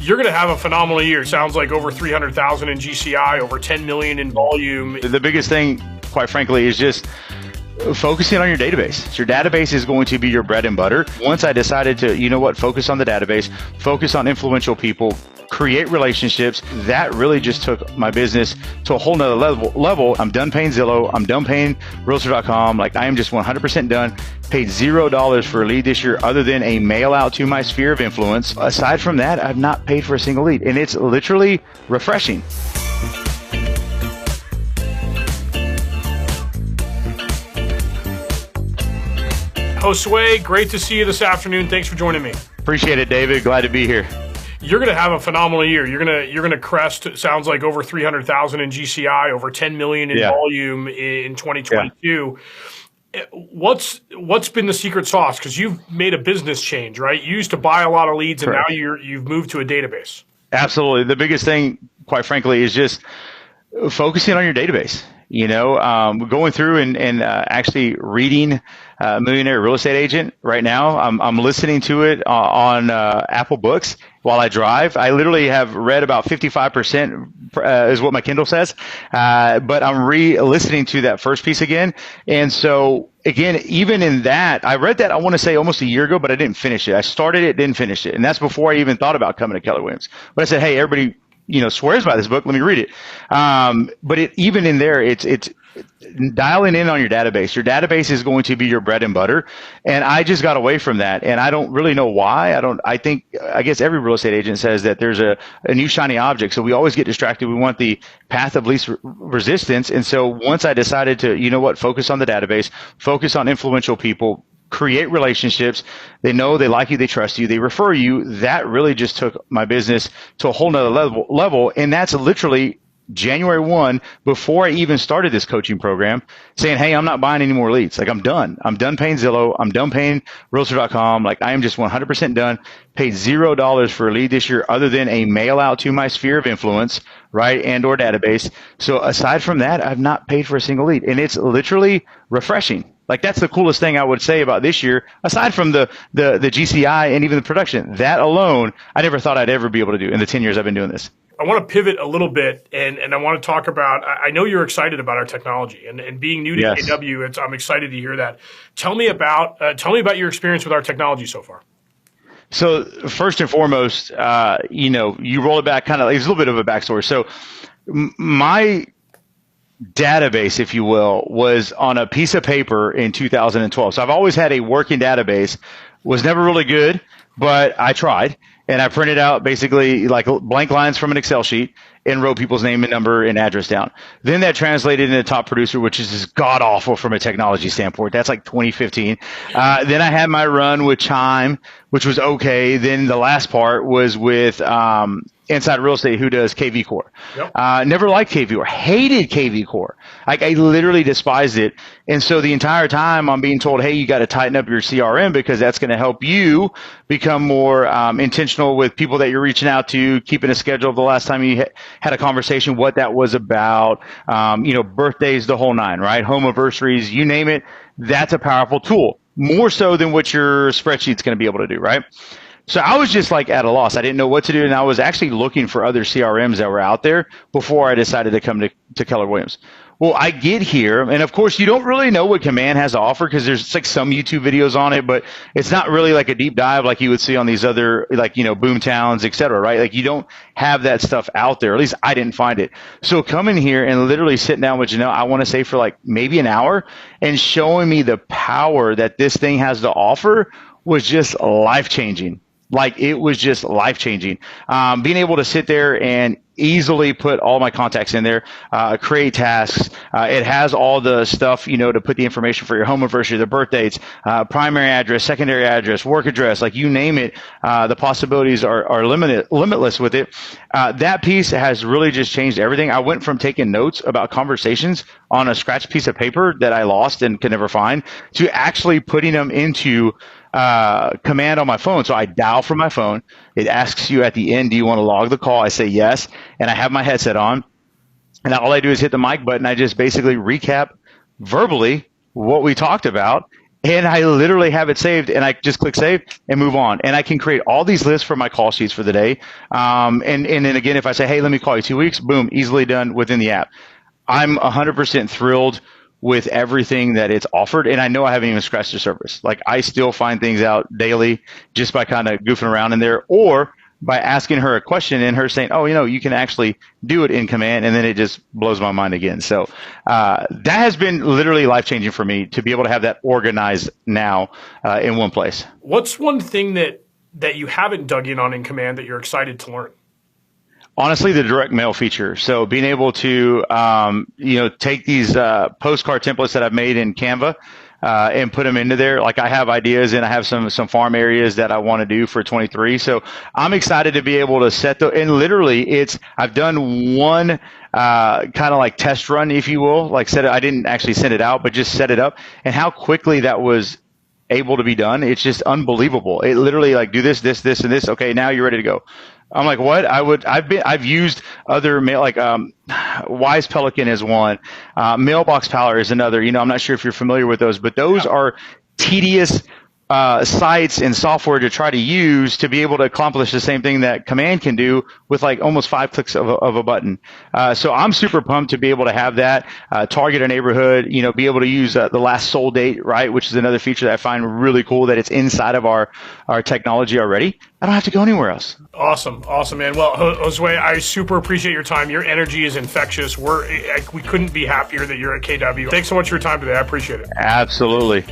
You're going to have a phenomenal year. Sounds like over 300,000 in GCI, over 10 million in volume. The biggest thing, quite frankly, is just focusing on your database. Your database is going to be your bread and butter. Once I decided to, you know what, focus on the database, focus on influential people, create relationships, that really just took my business to a whole nother level. I'm done paying Zillow. I'm done paying Realtor.com. Like, I am just 100% done. Paid $0 for a lead this year other than a mail out to my sphere of influence. Aside from that, I've not paid for a single lead, and it's literally refreshing. Josue, great to see you this afternoon. Thanks for joining me. Appreciate it, David. Glad to be here. You're going to have a phenomenal year. You're going to crest. It sounds like over 300,000 in GCI, over 10 million in volume in 2022. Yeah. What's been the secret sauce? Because you've made a business change, right? You used to buy a lot of leads, and now you've moved to a database. Absolutely. The biggest thing, quite frankly, is just focusing on your database. You know, going through and actually reading Millionaire Real Estate Agent right now. I'm listening to it on Apple Books while I drive. I literally have read about 55% is what my Kindle says, but I'm re-listening to that first piece again. And so again, even in that, I read that, I want to say almost a year ago, but I didn't finish it. I started it, didn't finish it. And that's before I even thought about coming to Keller Williams. But I said, hey, everybody, you know, swears by this book. Let me read it. But even in there, it's dialing in on your database. Your database is going to be your bread and butter. And I just got away from that. And I don't really know why. I guess every real estate agent says that there's a new shiny object. So we always get distracted. We want the path of least resistance. And so once I decided to, you know what, focus on the database, focus on influential people, create relationships. They know, they like you, they trust you, they refer you. That really just took my business to a whole nother level. And that's literally January 1, before I even started this coaching program, saying, hey, I'm not buying any more leads. Like, I'm done. I'm done paying Zillow. I'm done paying Realtor.com. Like, I am just 100% done. Paid $0 for a lead this year other than a mail out to my sphere of influence, right, and or database. So aside from that, I've not paid for a single lead. And it's literally refreshing. Like, that's the coolest thing I would say about this year, aside from the GCI and even the production. That alone, I never thought I'd ever be able to do in the 10 years I've been doing this. I want to pivot a little bit, and I want to talk about, I know you're excited about our technology, and being new to KW, I'm excited to hear that. Tell me about your experience with our technology so far. So first and foremost, you know, you roll it back kind of, it's a little bit of a backstory. So my database, if you will, was on a piece of paper in 2012. So I've always had a working database, was never really good, but I tried. And I printed out basically like blank lines from an Excel sheet and wrote people's name and number and address down. Then that translated into Top Producer, which is just god awful from a technology standpoint. That's like 2015. Then I had my run with Chime, which was okay. Then the last part was with Inside Real Estate, who does KV Core. Yep. Never liked KV Core, hated KV Core. Like, I literally despised it. And so the entire time I'm being told, hey, you got to tighten up your CRM because that's going to help you become more intentional with people that you're reaching out to, keeping a schedule of the last time you had a conversation, what that was about, you know, birthdays, the whole nine, right? Home anniversaries, you name it. That's a powerful tool, more so than what your spreadsheet's going to be able to do, right? So I was just like at a loss. I didn't know what to do. And I was actually looking for other CRMs that were out there before I decided to come to Keller Williams. Well, I get here, and of course, you don't really know what Command has to offer because there's like some YouTube videos on it, but it's not really like a deep dive like you would see on these other, like, you know, boom towns, et cetera, right? Like, you don't have that stuff out there. At least I didn't find it. So coming here and literally sitting down with Janelle, I want to say for like maybe an hour, and showing me the power that this thing has to offer was just life-changing. Like, it was just life-changing. Being able to sit there and easily put all my contacts in there, create tasks. It has all the stuff, you know, to put the information for your home anniversary, the birth dates, primary address, secondary address, work address, like you name it. The possibilities are limitless with it. That piece has really just changed everything. I went from taking notes about conversations on a scratch piece of paper that I lost and could never find to actually putting them into command on my phone. So I dial from my phone. It asks you at the end, do you want to log the call? I say yes. And I have my headset on. And all I do is hit the mic button. I just basically recap verbally what we talked about. and I literally have it saved, and I just click save and move on. And I can create all these lists for my call sheets for the day. And then again, if I say, hey, let me call you 2 weeks, boom, easily done within the app. I'm 100% thrilled with everything that it's offered. And I know I haven't even scratched the surface. Like, I still find things out daily just by kind of goofing around in there, or by asking her a question and her saying, oh, you can actually do it in command. And then it just blows my mind again. So that has been literally life-changing for me to be able to have that organized now in one place. What's one thing that you haven't dug in command that you're excited to learn? Honestly, the direct mail feature. So being able to, take these postcard templates that I've made in Canva and put them into there. Like, I have ideas, and I have some farm areas that I want to do for 23. So I'm excited to be able to set and literally I've done one kind of like test run, if you will, like I didn't actually send it out, but just set it up, and how quickly that was able to be done. It's just unbelievable. It literally, like, do this, this, this, and this. Okay, now you're ready to go. I'm like, what? I've used other mail, like Wise Pelican is one, Mailbox Power is another. I'm not sure if you're familiar with those, but those are tedious sites and software to try to use to be able to accomplish the same thing that command can do with like almost 5 clicks of a button. So I'm super pumped to be able to have that, target a neighborhood, be able to use the last sold date, right? Which is another feature that I find really cool, that it's inside of our technology already. I don't have to go anywhere else. Awesome, man. Well, Josue, I super appreciate your time. Your energy is infectious. We couldn't be happier that you're at KW. Thanks so much for your time today. I appreciate it. Absolutely.